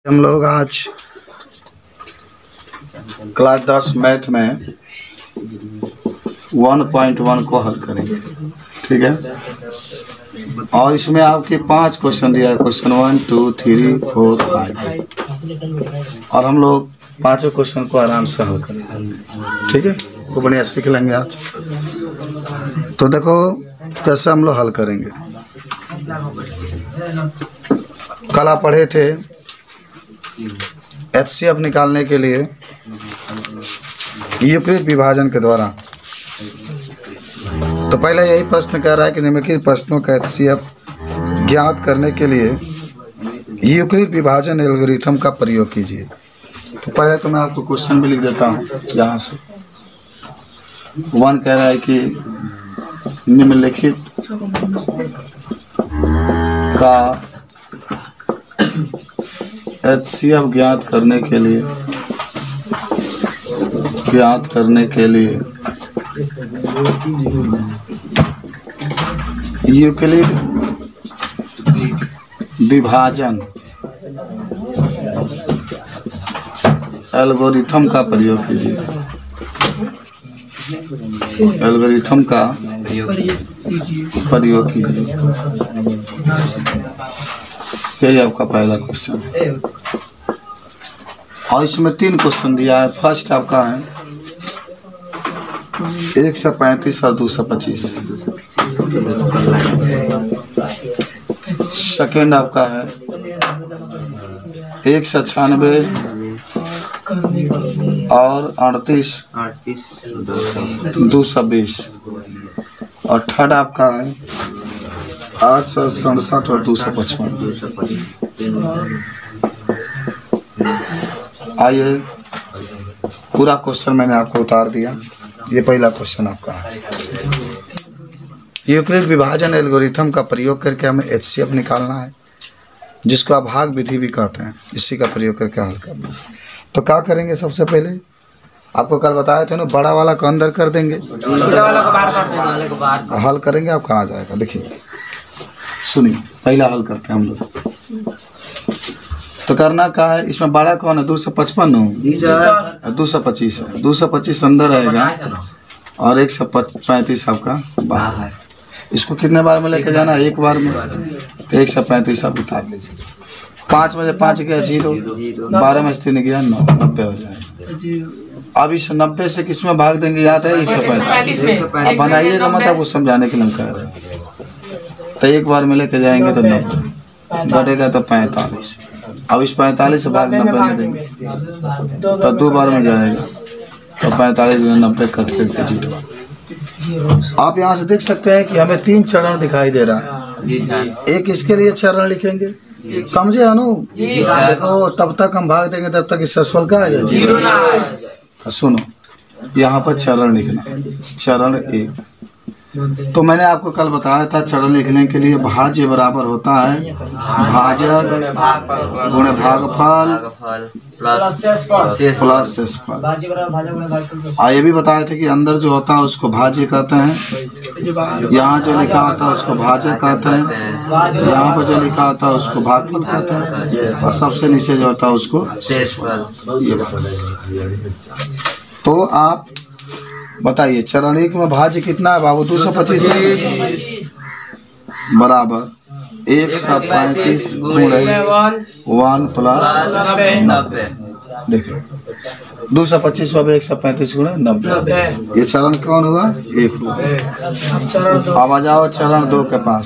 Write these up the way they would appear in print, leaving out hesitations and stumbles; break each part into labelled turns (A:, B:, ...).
A: हम लोग आज क्लास 10 मैथ में 1.1 को हल करेंगे, ठीक है। और इसमें आपके 5 क्वेश्चन दिया है, क्वेश्चन 1 2 3 4 5, और हम लोग पांचों क्वेश्चन को आराम से हल करेंगे, ठीक है। को बढ़िया सीख लेंगे आज। तो देखो कैसे हम लोग हल करेंगे। कल आप पढ़े थे HCF निकालने के लिए यूक्लिड विभाजन के द्वारा। तो पहले यही प्रश्न कह रहा है कि निम्नलिखित प्रश्नों का HCF ज्ञात करने के लिए यूक्लिड विभाजन एल्गोरिथम का प्रयोग कीजिए। तो पहले तो मैं आपको क्वेश्चन भी लिख देता हूँ यहाँ से। 1 कह रहा है कि निम्नलिखित का HCF ज्ञात करने के लिए यूक्लिड विभाजन एल्गोरिथम का प्रयोग कीजिए। एल्गोरिथम का प्रयोग कीजिए। यही आपका पहला क्वेश्चन है। और इसमें 3 क्वेश्चन दिया है। फर्स्ट आपका है 135 और 225। सेकेंड आपका है 196 और 38 220। और थर्ड आपका है 867 और 255। आइए, पूरा क्वेश्चन मैंने आपको उतार दिया। ये पहला क्वेश्चन आपका है। यूक्लिड विभाजन एल्गोरिथम का प्रयोग करके हमें HCF निकालना है, जिसको अभाग विधि भी कहते हैं। इसी का प्रयोग करके हल करना है। तो क्या करेंगे? सबसे पहले आपको कल बताए थे ना, बड़ा वाला को अंदर कर देंगे, हल करेंगे। आप कहाँ जाएगा? देखिए, सुनिए, पहला हल करते हैं हम लोग। तो करना क्या है? इसमें बड़ा कौन है? 255 हो, 225 है। 225 अंदर रहेगा और 135 आपका बाहर है। इसको कितने बार में लेके जाना? एक बार में। तो 135 आप उतार लीजिए। 5 में 5 गया 0, 12 में 3 गया 9, 90 हो जाएगा। अब इस 90 से किस में भाग देंगे? याद है 135। अब बनाइएगा मत, आपको समझाने के लिए कह रहे हैं। तो एक बार में लेके जाएंगे तो 90 घटेगा तो 45। अब इस 45 से भाग 90 में देंगे तो 2 बार में जाएगा तो 45 में 90 कट करके 0। आप यहाँ से देख सकते हैं कि हमें 3 चरण दिखाई दे रहा है। एक इसके लिए चरण लिखेंगे, समझे अनु? देखो, तब तक हम भाग देंगे तब तक इस ससुल का आएगा 0। तो सुनो, यहाँ पर चरण लिखना। चरण 1 तो मैंने आपको कल बताया था, चरण लिखने के लिए भाज्य बराबर होता है भाजक गुणे भागफल प्लस शेषफल। ये भी बताए थे कि अंदर जो होता है उसको भाज्य कहते हैं, यहाँ जो लिखा होता है उसको भाजक कहते हैं, यहाँ पर जो लिखा होता है उसको भागफल कहते हैं, और सबसे नीचे जो होता है उसको शेषफल। तो आप बताइए, चरण 1 में भाज्य कितना है बाबू? 225 बराबर 135 गुणे 1 प्लस 90। देखो, 225 बाबू 135 गुणे 90। ये चरण कौन हुआ? 1 हुआ। अब आ जाओ चरण 2 के पास।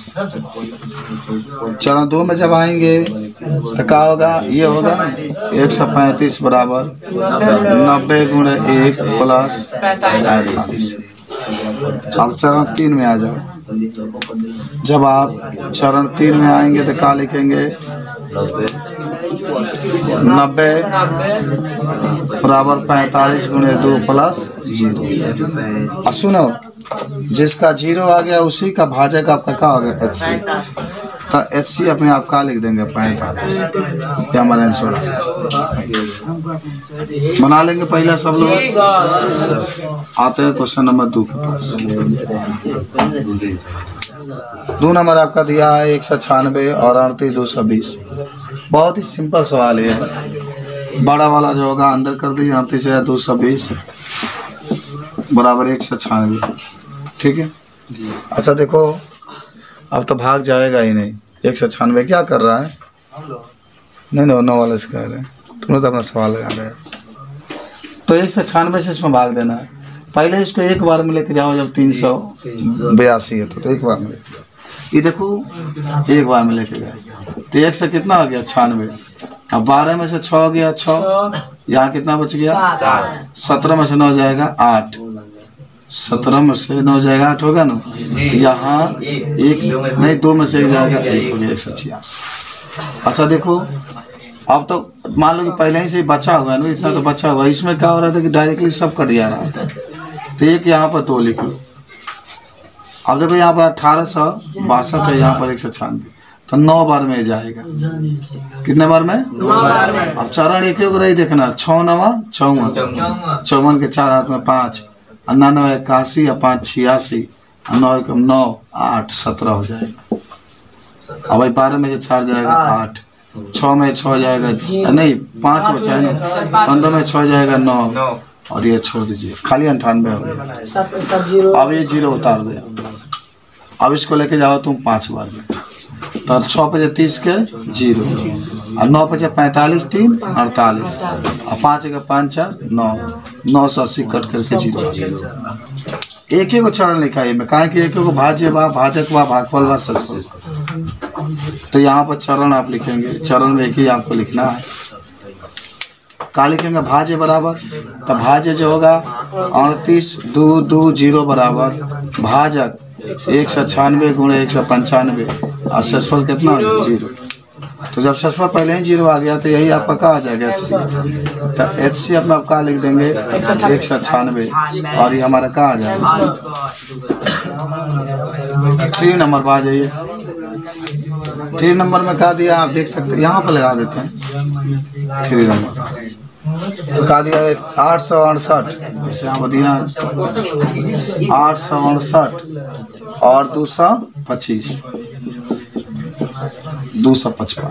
A: चरण 2 में जब आएंगे तो क्या होगा? ये होगा ना 135 बराबर 90 गुणे 1 प्लस 45। अब चरण 3 में आ जाओ। जब आप चरण 3 में आएंगे तो क्या लिखेंगे? 90 बराबर 45 गुणे 2 प्लस 0। और सुनो, जिसका 0 आ गया उसी का भाजक आपका क्या हो गया? HCF। तो HCF में आप क्या लिख देंगे? 45। ये हमारा आंसर बना लेंगे। पहला सब लोग आते हैं क्वेश्चन नंबर 2 के पास। 2 नंबर आपका दिया है 196 और 38 220। बहुत ही सिंपल सवाल है। बड़ा वाला जो होगा अंदर कर दीजिए, 38,220 बराबर 196। ठीक है। अच्छा देखो, अब तो भाग जाएगा ही नहीं। 196 क्या कर रहा है? नहीं 9 वाले से कह रहे हैं, तुमने तो अपना सवाल लगा रहे हो। तो 196 से इसमें भाग देना है। पहले इसको एक बार में लेके जाओ, जब 382 है तो एक बार में लेके जाओ। ये देखो एक बार में लेके गए तो 1 से कितना आ गया? 96। अब 12 में से 6 गया 6, यहाँ कितना बच गया? 17 में से 9 जाएगा 8, 17 में से 9 जाएगा 8 होगा ना। यहाँ एक नहीं 2 में से 1 जाएगा 1 हो गया 186। अच्छा देखो, अब तो मान लो कि पहले ही से बचा हुआ है ना, इतना तो बचा हुआ है। इसमें क्या हो रहा था कि डायरेक्टली सब कट जा रहा था। तो एक यहाँ पर 2 लिख लो। अब देखो यहाँ पर 1862 है, यहाँ पर 196, तो 9 बार में जाएगा। कितने बार में? 9 बार में। अब चरण एक रही देखना, 6 9 54, 54 के 4 हाथ में 5, 99 81 या 5 86, 9 1 9 8 17 हो जाएगा। अब भाई 12 में से 4 जाएगा 8, 6 में 6 जाएगा नहीं 5 बचा है ना, 15 में 6 जाएगा 9, और ये छोड़ दीजिए, खाली 98 हो गया। अब ये 0 उतार दे। अब इसको लेके जाओ तुम 5 बार में, तो 6 पे 30 के 0, और 9 पे 45 3 48, और 5 के 5 4 9, 9 से 80 कट करके 0। एक ही को चरण लिखा है में, कहा कि एक को भाज्य व भाजक व भागफल व ससफल। तो यहाँ पर चरण आप लिखेंगे, चरण में एक ही आपको लिखना है। क्या लिखेंगे? भाज्य बराबर, तो भाज्य जो होगा 38 2 2 0 बराबर भाजक 196 गुणे 195, और ससफल कितना? 0। तो जब ससफल पहले ही 0 आ गया तो यही आपका क्या आ जाएगा? HC। तो HC अपना आप क्या लिख देंगे? 196, और ये हमारा क्या आ जाएगा? 3 नंबर पर आ जाइए। 3 नंबर में क्या दिया आप देख सकते हैं, यहाँ पर लगा देते हैं 3 नंबर क्या दिया है? 868, जैसे यहाँ पर दिया 868 और 225 255।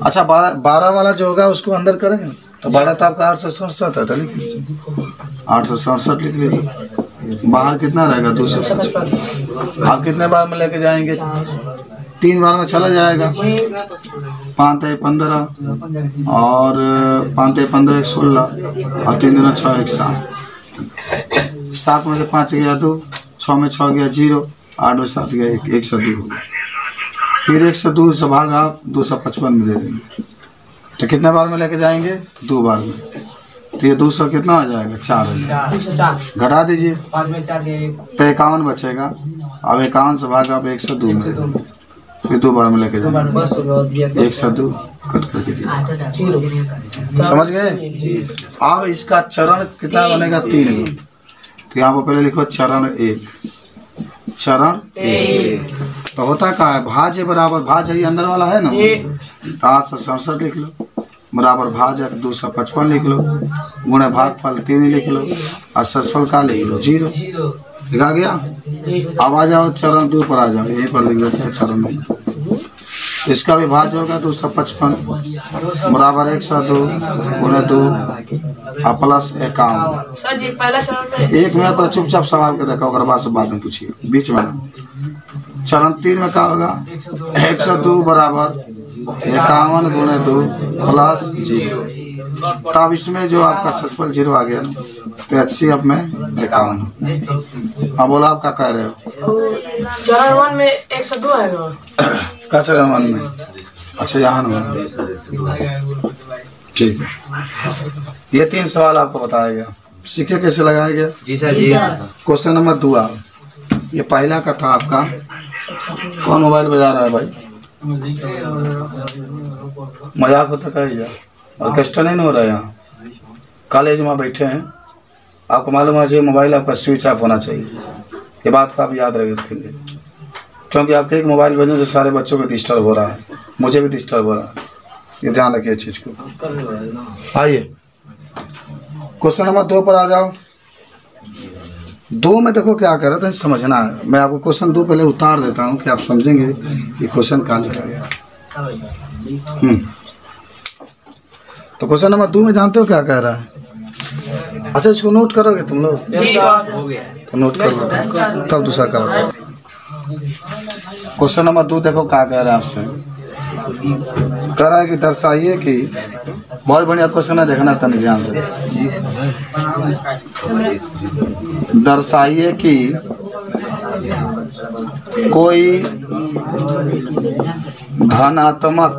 A: अच्छा 12 वाला जो होगा उसको अंदर करेंगे, तो 12 तो आपका 867 है, तो लिख लीजिए 867 लिख लीजिए। बाहर कितना रहेगा? 255। आप कितने बार में लेके जाएंगे? 3 बार में चला जाएगा। 5 3 15 और 5 3 15 16, और 3 दूना 6 1 7, 7 में से 5 गया 2, 6 में 6 गया 0, 8 में 7 गया 1, 102 हो गया। फिर 102 से भाग आप 255 में दे देंगे, तो कितने बार में लेके जाएंगे? 2 बार में। तो ये 200 कितना आ जाएगा? 4 घटा दीजिए, तो 51 बचेगा। अब 51 से भाग आप 102 में दे देंगे, फिर 2 बार में लेके जाएंगे 102 कट करके 0। समझ गए? अब इसका चरण कितना बनेगा? 3 गो। तो यहाँ पर पहले लिखो चरण 1, चरण 1। तो होता क्या है? भाज्य बराबर, भाज्य ही अंदर वाला है ना, तो 867 लिख लो, बराबर भाजक 255 लिख लो, गुणे भागफल 3 लिख लो, और ससफल का लिख लो 0। लिखा गया? अब आ जाओ चरण 2 पर आ जाओ, यहीं पर लिख लेते हैं चरण 2। इसका भी भाज्य होगा 255 बराबर 102 गुणे 2 और प्लस 51। एक मिनट पर चुपचाप सवाल के देखा, और बाद से बाद में पूछिए, बीच में। चरण 3 में क्या होगा? 102 बराबर 51 गुणे 2 प्लस 0। तब इसमें जो आपका ससफल 0 आ गया ना, तो HC अब में 51। हाँ बोला, आप क्या कह रहे हो?
B: चरण 1 में 102 है
A: क्या चरण 1 में? अच्छा यहाँ ना, ठीक है। ये 3 सवाल आपको बताया गया, सीखे कैसे लगाया गया?
C: जी सर जी।
A: क्वेश्चन नंबर 2 ये पहला का था आपका। कौन मोबाइल बजा रहा है भाई? मजाक होता कहीं जा, ऑर्केस्ट्रा नहीं हो रहा है यहाँ, कॉलेज में बैठे हैं। आपको मालूम होना चाहिए मोबाइल आपका स्विच ऑफ होना चाहिए, ये बात को आप याद रखेंगे, क्योंकि आपके एक मोबाइल बजने से सारे बच्चों को डिस्टर्ब हो रहा है, मुझे भी डिस्टर्ब हो रहा है, ये ध्यान रखिए इस चीज़ को। आइए क्वेश्चन नंबर 2 पर आ जाओ। 2 में देखो क्या कर रहा था, समझना है। मैं आपको क्वेश्चन 2 पहले उतार देता हूँ कि आप समझेंगे कि क्वेश्चन कहाँ लिखा गया। तो क्वेश्चन नंबर 2 में जानते हो क्या कह रहा है? अच्छा, इसको नोट करोगे तुम लोग? तो नोट करो तब दूसरा का बताओ। क्वेश्चन नंबर 2 देखो क्या कह रहा है आपसे। कह रहा है कि दर्शाइए कि, बहुत बढ़िया क्वेश्चन है, देखना तन ध्यान से। दर्शाइए कि कोई धनात्मक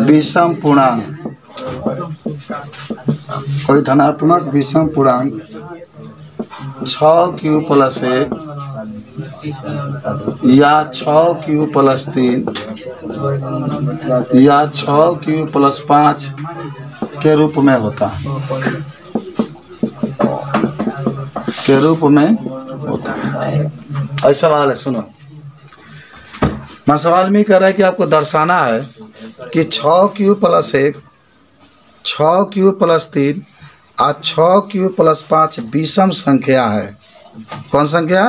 A: विषम पूर्णांक, कोई धनात्मक विषम पूर्णांक 6q + 1 या 6q + 3 या 6q + 5 के रूप में होता है, के रूप में होता है। ऐसा सवाल है, सुनो। मैं सवाल में कह रहा है कि आपको दर्शाना है कि 6q + 1, 6q + 3 और 6q + 5 विषम संख्या है। कौन संख्या?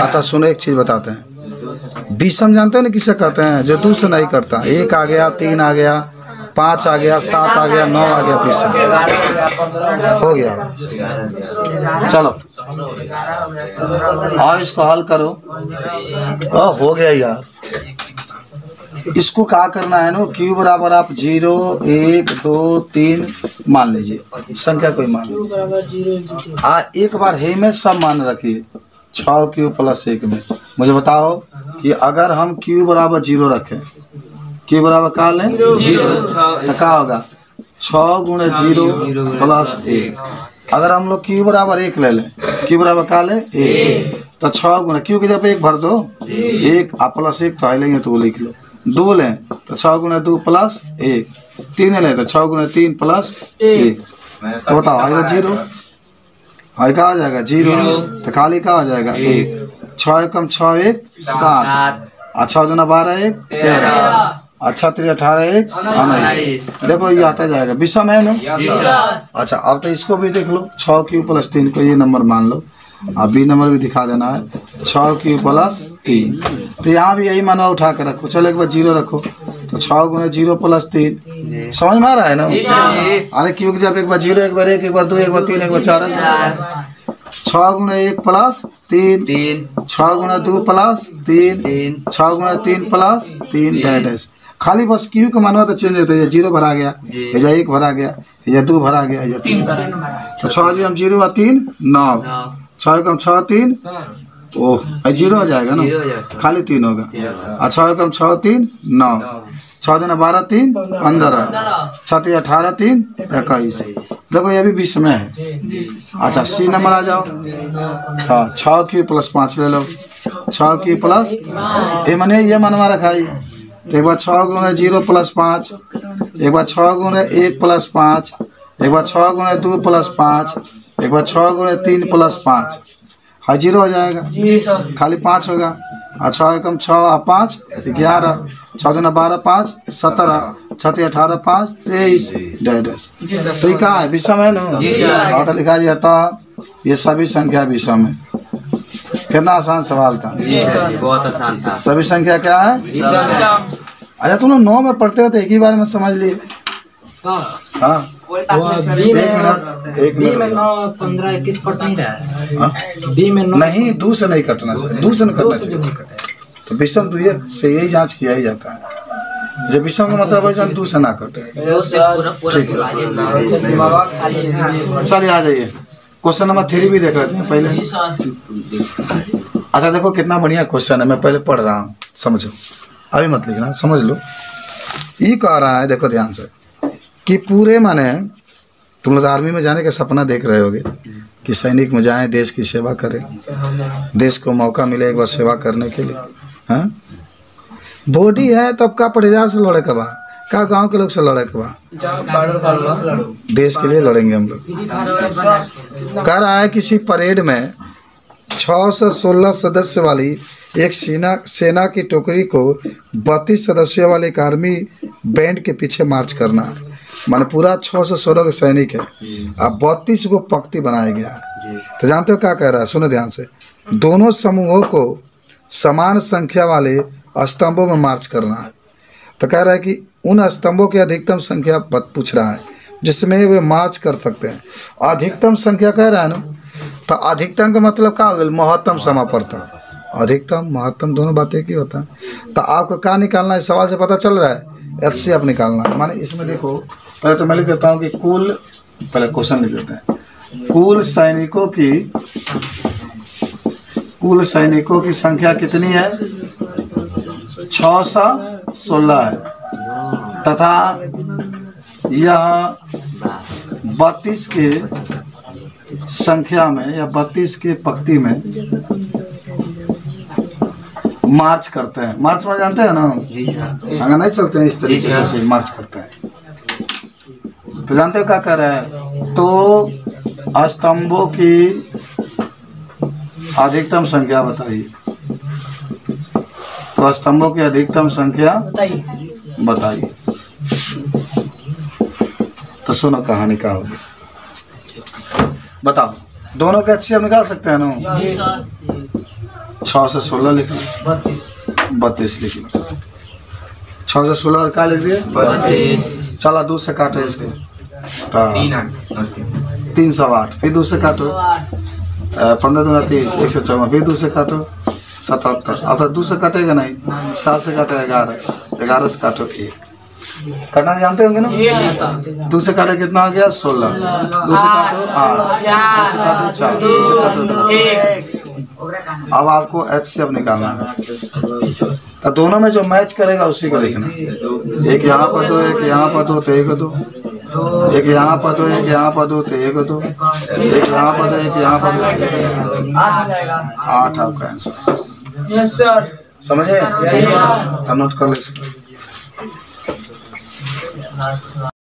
A: अच्छा सुनो, एक चीज बताते हैं। विषम जानते हो ना किसे कहते हैं? जो 2 से नहीं करता। 1 आ गया, 3 आ गया, 5 आ गया, 7 आ गया, 9 आ गया, विषम हो गया। चलो और इसको हल करो। हो गया यार। इसको क्या करना है ना, q बराबर आप 0 1 2 3 मान लीजिए, संख्या कोई मान लीजिए। एक बार हे में सब मान रखिए 6q + 1 में। मुझे बताओ कि अगर हम q बराबर 0 रखें, q बराबर क्या लें? 0, तो क्या होगा? 6 × 0 + 1। अगर हम लोग q बराबर 1 ले लें, q बराबर क्या लें? 1, तो 6 × q की जगह 1 भर दो, 1 आप +1 तो है लेंगे तो वो लिख लो। 2 लें तो 6 × 2 + 1, 3 लें तो 6 × 3 + 1। तो बताओ आएगा 0, है क्या आ जाएगा? 0, तो खाली क्या हो जाएगा? 1। 6 × 6 = 1 7, और 6 × 2 = 12 1 13, अच्छा 3 18 1 19। देखो ये आता जाएगा, विषम है ना। अच्छा अब तो इसको भी देख लो, 6q + 3 को ये नंबर मान लो, अब बी नंबर भी दिखा देना है 6q + 3। तो यहाँ भी यही माना उठा कर रखो। चलो एक बार 0 रखो, तो 6 × 0 + 3 समझ में आ रहा है ना? अरे क्यों की जब एक बार 0 एक बार 1 एक बार 2 एक बार 3 एक बार 4, 6 × 1 + 3, 6 × 2 + 3, 6 × 3 + 3 डैश। खाली बस q को मानवा तो चेंज होता है, 0 भरा गया, या 1 भरा गया, या 2 भरा गया, या 3 भरा गया। तो 6 × 0 + 3 9, 6 × 6 3, ओह 0 हो जाएगा ना, खाली 3 होगा। और 6 × 6 3 9, 6 × 12 3 15, 6 × 18 3 21। देखो ये भी 20 में है। अच्छा सी नंबर आ जाओ। हाँ 6q + 5 ले लो, 6q + ये मैंने ये मनवा रखा है। एक बार 6 × 0 + 5, एक बार 6 × 1 + 5, एक बार 6 × 2 + 5, एक बार 6 × 3 + 5, हाँ 0 हो जाएगा, खाली 5 होगा। और 6 × 6 = 5 11, 6 × 12 5 17, 6 × 18 5 23 डैश। सही कहा है, विषम है ना। तो लिखा जाता ये सभी संख्या विषम है। कितना आसान सवाल था?
C: बहुत आसान था।
A: सभी संख्या क्या है? अच्छा तुम लोग 9 में पढ़ते हो तो एक ही बार में समझ लिए। हाँ एक मिनट
C: 15 21 कट नहीं रहा है।
A: बी में नहीं, 2 से नहीं कटना चाहिए, 2 से नहीं कटना चाहिए। तो विषम 2 से यही जांच किया ही जाता है। जब विषम का मतलब है 2 से ना कटे। चलिए आ जाइए, क्वेश्चन नंबर 3 भी देख लेते हैं पहले। अच्छा देखो कितना बढ़िया क्वेश्चन है, मैं पहले पढ़ रहा हूँ, समझो, अभी मत लिखना, समझ लो। ये कह रहा है, देखो ध्यान से, कि पूरे माने तुम लोग आर्मी में जाने का सपना देख रहे होगे कि सैनिक में जाएं, देश की सेवा करें, देश को मौका मिले एक बार सेवा करने के लिए। हाँ बॉडी है तब का परिवार से लड़े के बाद का गांव के लोग से लड़े के बाद देश के लिए लड़ेंगे हम लोग। कह रहा है किसी परेड में 6 से 16 सदस्य वाली एक सेना की टोकरी को 32 सदस्यों वाले एक आर्मी बैंड के पीछे मार्च करना है। माने पूरा 6 से 16 के सैनिक है, अब 32 को पंक्ति बनाया गया है। तो जानते हो क्या कह रहा है? सुनो ध्यान से। दोनों समूहों को समान संख्या वाले स्तंभों में मार्च करना है। तो कह रहा है कि उन स्तंभों की अधिकतम संख्या पूछ रहा है जिसमें वे मार्च कर सकते हैं। अधिकतम संख्या कह रहा है ना, तो अधिकतम का मतलब क्या हो गया? महत्तम समापरता। अधिकतम महत्तम दोनों बातें एक ही होता है। तो आपको क्या निकालना है? सवाल से पता चल रहा है, HCF निकालना है। माने इसमें देखो, पहले तो मैं लिख देता हूँ कि पहले क्वेश्चन लिख देते हैं। कुल सैनिकों की संख्या कितनी है? 616 है, तथा यह 32 के संख्या में या 32 के पंक्ति में मार्च करते हैं। मार्च में जानते हैं ना, अगर नहीं चलते हैं इस तरीके से मार्च करते हैं। तो जानते हो क्या कर रहा है? तो स्तंभों की अधिकतम संख्या बताइए। तो स्तंभों की अधिकतम संख्या बताइए। तो सुनो कहानी क्या होगी, बताओ। दोनों के HCF निकाल सकते हैं ना? 6 से 16 लिख लो, 32 लिख लो। 6 से 16 और क्या लिख दिए? 32। चला 2 से काटो इसके, 308। फिर 2 से काटो, 15 दूना 30, 154। फिर 2 से काटो, 77। अब तो 2 से काटेगा नहीं, 7 से काटो 11, 11 से काटो 1। काटना जानते होंगे ना? 2 से काटे कितना हो गया? 16। 2 से काटो 8, 2 से काटो 4, 2 से काटो 2। अब आपको HCF निकालना है। तो दोनों में जो मैच करेगा उसी को लिखना। एक यहाँ पर दो, एक यहाँ पर दो, तो एक दो। एक यहाँ पर दो, एक यहाँ पर दो, तो एक दो। एक यहाँ पर दो, एक यहाँ पर दो, 8 आपका आंसर।
B: Yes sir.
A: समझे? नोट कर ले।